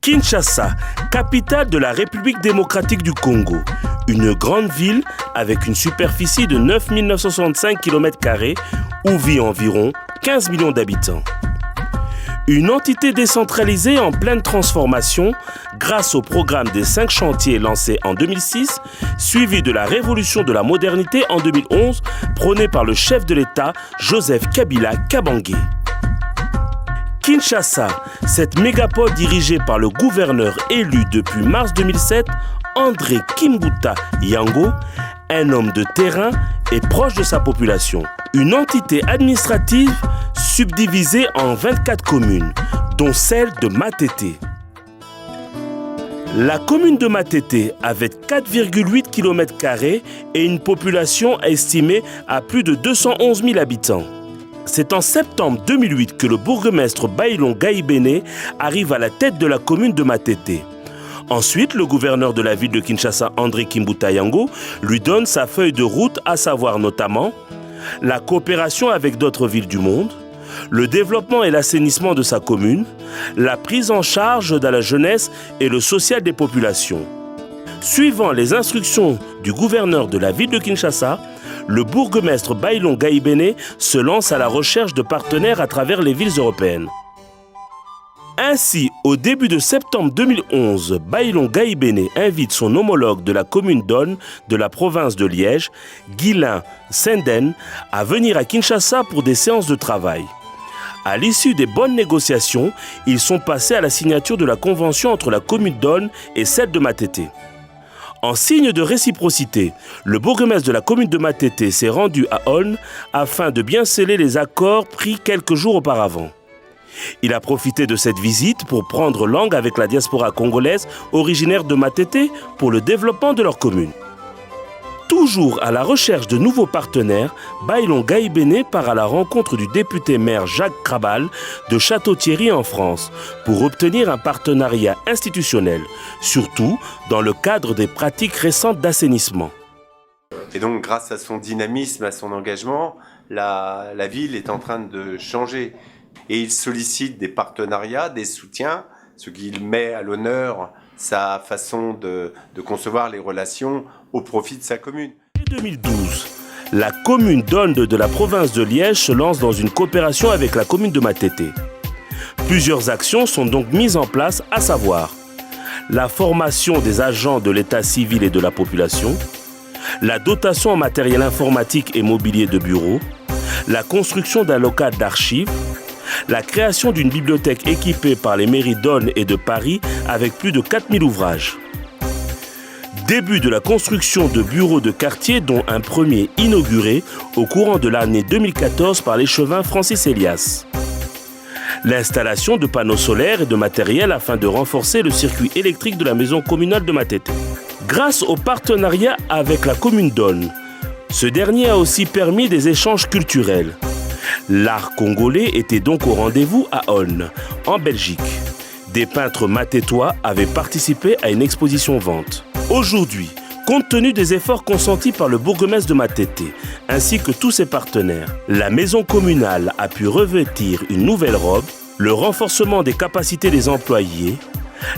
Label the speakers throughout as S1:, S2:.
S1: Kinshasa, capitale de la République démocratique du Congo. Une grande ville avec une superficie de 9 965 km² où vit environ 15 millions d'habitants. Une entité décentralisée en pleine transformation grâce au programme des 5 chantiers lancé en 2006, suivi de la révolution de la modernité en 2011, prônée par le chef de l'État, Joseph Kabila Kabange. Kinshasa, cette mégapole dirigée par le gouverneur élu depuis mars 2007, André Kimbuta Yango, un homme de terrain et proche de sa population. Une entité administrative subdivisée en 24 communes, dont celle de Matete. La commune de Matete, avec 4,8 km² et une population estimée à plus de 211 000 habitants. C'est en septembre 2008 que le bourgmestre Bailon Gaïbéné arrive à la tête de la commune de Matete. Ensuite, le gouverneur de la ville de Kinshasa, André Kimbuta Yango, lui donne sa feuille de route, à savoir notamment la coopération avec d'autres villes du monde, le développement et l'assainissement de sa commune, la prise en charge de la jeunesse et le social des populations. Suivant les instructions du gouverneur de la ville de Kinshasa, le bourgmestre Bailon Gaïbéné se lance à la recherche de partenaires à travers les villes européennes. Ainsi, au début de septembre 2011, Bailon Gaïbéné invite son homologue de la commune d'Aulne de la province de Liège, Guilain Senden, à venir à Kinshasa pour des séances de travail. À l'issue des bonnes négociations, ils sont passés à la signature de la convention entre la commune d'Aulne et celle de Matete. En signe de réciprocité, le bourgmestre de la commune de Matete s'est rendu à Aulne afin de bien sceller les accords pris quelques jours auparavant. Il a profité de cette visite pour prendre langue avec la diaspora congolaise originaire de Matete pour le développement de leur commune. Toujours à la recherche de nouveaux partenaires, Bailon Gaïbéné part à la rencontre du député-maire Jacques Krabal de Château-Thierry en France pour obtenir un partenariat institutionnel, surtout dans le cadre des pratiques récentes d'assainissement.
S2: Et donc grâce à son dynamisme, à son engagement, la ville est en train de changer. Et il sollicite des partenariats, des soutiens, ce qui met à l'honneur sa façon de concevoir les relations au profit de sa commune.
S1: En 2012, la commune d'Aulne de la province de Liège se lance dans une coopération avec la commune de Matete. Plusieurs actions sont donc mises en place, à savoir la formation des agents de l'état civil et de la population, la dotation en matériel informatique et mobilier de bureau, la construction d'un local d'archives, la création d'une bibliothèque équipée par les mairies d'Aulne et de Paris avec plus de 4000 ouvrages. Début de la construction de bureaux de quartier dont un premier inauguré au courant de l'année 2014 par l'échevin Francis Elias. L'installation de panneaux solaires et de matériel afin de renforcer le circuit électrique de la maison communale de Matete. Grâce au partenariat avec la commune d'Aulne, ce dernier a aussi permis des échanges culturels. L'art congolais était donc au rendez-vous à Aulne, en Belgique. Des peintres matétois avaient participé à une exposition vente. Aujourd'hui, compte tenu des efforts consentis par le bourgmestre de Matete, ainsi que tous ses partenaires, la maison communale a pu revêtir une nouvelle robe, le renforcement des capacités des employés,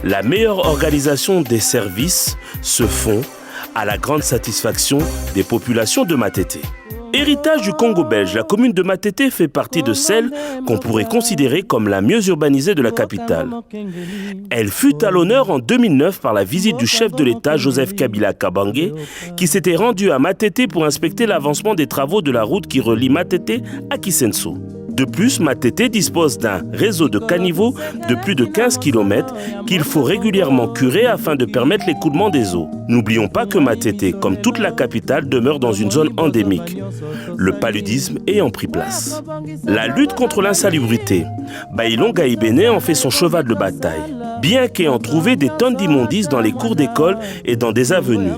S1: la meilleure organisation des services se font à la grande satisfaction des populations de Matete. Héritage du Congo belge, la commune de Matete fait partie de celles qu'on pourrait considérer comme la mieux urbanisée de la capitale. Elle fut à l'honneur en 2009 par la visite du chef de l'État Joseph Kabila Kabange qui s'était rendu à Matete pour inspecter l'avancement des travaux de la route qui relie Matete à Kisenso. De plus, Matete dispose d'un réseau de caniveaux de plus de 15 km qu'il faut régulièrement curer afin de permettre l'écoulement des eaux. N'oublions pas que Matete, comme toute la capitale, demeure dans une zone endémique, le paludisme ayant pris place. La lutte contre l'insalubrité, Bailon Gaïbéné en fait son cheval de bataille, bien qu'ayant trouvé des tonnes d'immondices dans les cours d'école et dans des avenues,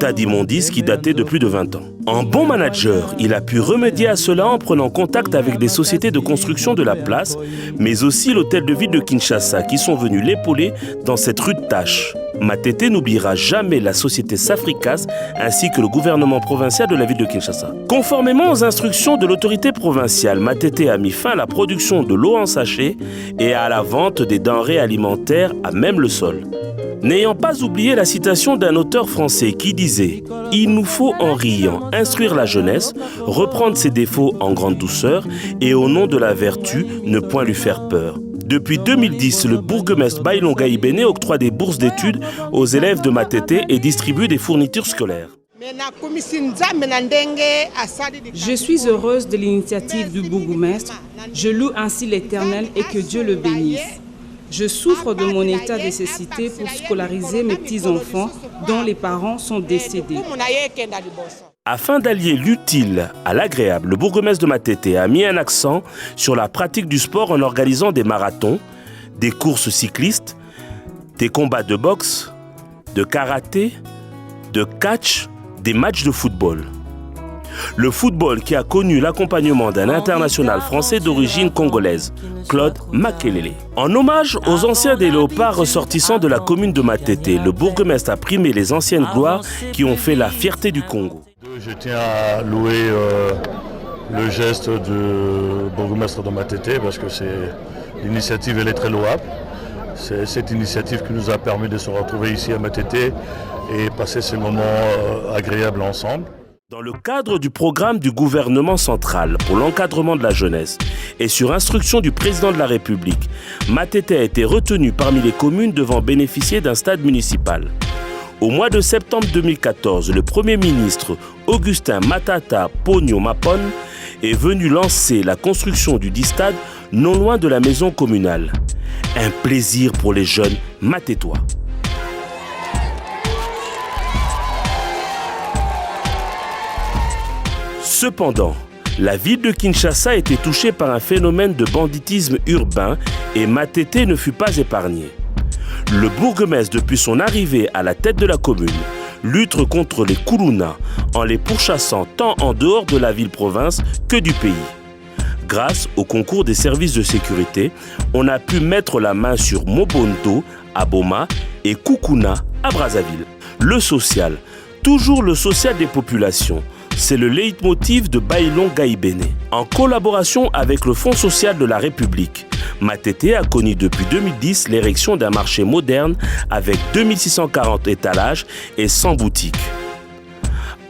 S1: tas d'immondices qui dataient de plus de 20 ans. En bon manager, il a pu remédier à cela en prenant contact avec des sociétés de construction de la place, mais aussi l'hôtel de ville de Kinshasa qui sont venus l'épauler dans cette rude tâche. Matete n'oubliera jamais la société Safricas ainsi que le gouvernement provincial de la ville de Kinshasa. Conformément aux instructions de l'autorité provinciale, Matete a mis fin à la production de l'eau en sachet et à la vente des denrées alimentaires à même le sol. N'ayant pas oublié la citation d'un auteur français qui disait « Il nous faut en riant instruire la jeunesse, reprendre ses défauts en grande douceur et au nom de la vertu ne point lui faire peur ». Depuis 2010, le bourgmestre Bailon Gaïbéné octroie des bourses d'études aux élèves de Matete et distribue des fournitures scolaires.
S3: Je suis heureuse de l'initiative du bourgmestre. Je loue ainsi l'Éternel et que Dieu le bénisse. Je souffre de mon état de nécessité pour scolariser mes petits-enfants dont les parents sont décédés.
S1: Afin d'allier l'utile à l'agréable, le bourgmestre de Matete a mis un accent sur la pratique du sport en organisant des marathons, des courses cyclistes, des combats de boxe, de karaté, de catch, des matchs de football. Le football qui a connu l'accompagnement d'un international français d'origine congolaise, Claude Makelele. En hommage aux anciens des léopards ressortissants de la commune de Matete, le bourgmestre a primé les anciennes gloires qui ont fait la fierté du Congo.
S4: Je tiens à louer le geste du bourgmestre de Matete parce que l'initiative elle est très louable. C'est cette initiative qui nous a permis de se retrouver ici à Matete et passer ces moments agréables ensemble.
S1: Dans le cadre du programme du gouvernement central pour l'encadrement de la jeunesse et sur instruction du président de la République, Matete a été retenu parmi les communes devant bénéficier d'un stade municipal. Au mois de septembre 2014, le Premier ministre Augustin Matata Ponyo Mapone est venu lancer la construction du dit stade non loin de la maison communale. Un plaisir pour les jeunes matétois. Cependant, la ville de Kinshasa a été touchée par un phénomène de banditisme urbain et Matete ne fut pas épargné. Le bourgmestre, depuis son arrivée à la tête de la commune, lutte contre les Kuluna en les pourchassant tant en dehors de la ville-province que du pays. Grâce au concours des services de sécurité, on a pu mettre la main sur Mobondo à Boma et Koukouna à Brazzaville. Le social, toujours le social des populations, c'est le leitmotiv de Bailon Gaïbéné. En collaboration avec le Fonds social de la République, Matete a connu depuis 2010 l'érection d'un marché moderne avec 2640 étalages et 100 boutiques.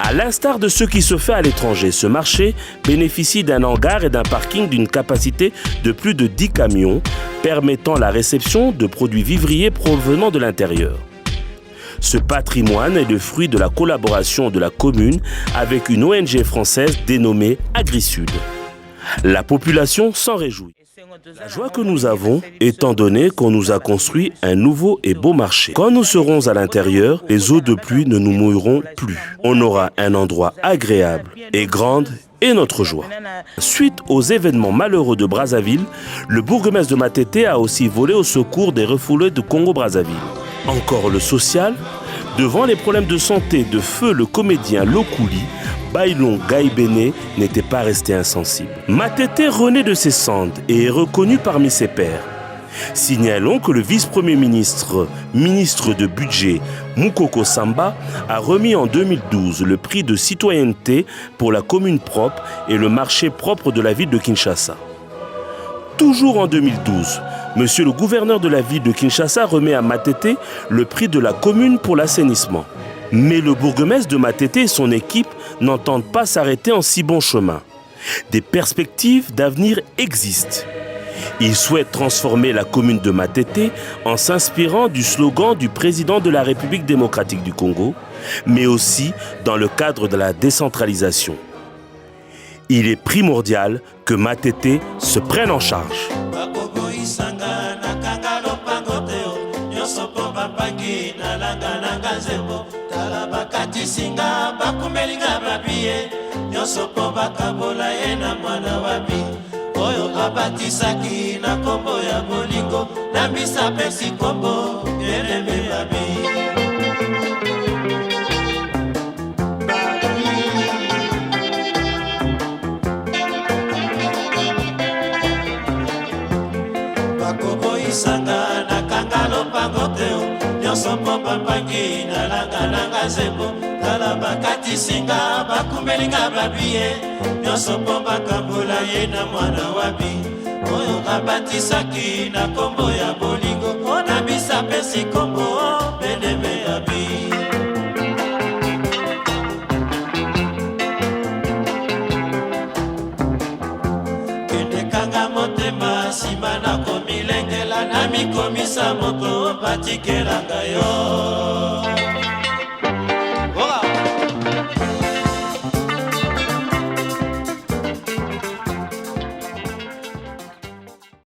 S1: À l'instar de ce qui se fait à l'étranger, ce marché bénéficie d'un hangar et d'un parking d'une capacité de plus de 10 camions, permettant la réception de produits vivriers provenant de l'intérieur. Ce patrimoine est le fruit de la collaboration de la commune avec une ONG française dénommée AgriSud. La population s'en réjouit. La joie que nous avons, étant donné qu'on nous a construit un nouveau et beau marché. Quand nous serons à l'intérieur, les eaux de pluie ne nous mouilleront plus. On aura un endroit agréable et grande et notre joie. Suite aux événements malheureux de Brazzaville, le bourgmestre de Matete a aussi volé au secours des refoulés de Congo-Brazzaville. Encore le social, devant les problèmes de santé de feu le comédien Lokuli, Bailon Gaïbéné n'était pas resté insensible. Matete renaît de ses cendres et est reconnu parmi ses pairs. Signalons que le vice-premier ministre, ministre de budget, Moukoko Samba, a remis en 2012 le prix de citoyenneté pour la commune propre et le marché propre de la ville de Kinshasa. Toujours en 2012, Monsieur le gouverneur de la ville de Kinshasa remet à Matete le prix de la commune pour l'assainissement. Mais le bourgmestre de Matete et son équipe n'entendent pas s'arrêter en si bon chemin. Des perspectives d'avenir existent. Ils souhaitent transformer la commune de Matete en s'inspirant du slogan du président de la République démocratique du Congo, mais aussi dans le cadre de la décentralisation. Il est primordial que Matete se prenne en charge.
S5: Singa bakumelinga babie nyonso po bakabola ye na mwana wabi oyo abatisaki na kombo ya bolingo na misa pesi kombo eleme babi bakobo isanga na kangalo pango teo nyonso mpo bapangi nalanga nanga zembo tala bakatisinga bakumbelinga babiye nyonso mpo bakambola ye na mwana wabi oyo abatisaki na kombo ya bolingo na bisa pesi kombo beneme ya bi kendekanga motema nsima na komilengela na mikomisa moto batikelanga yo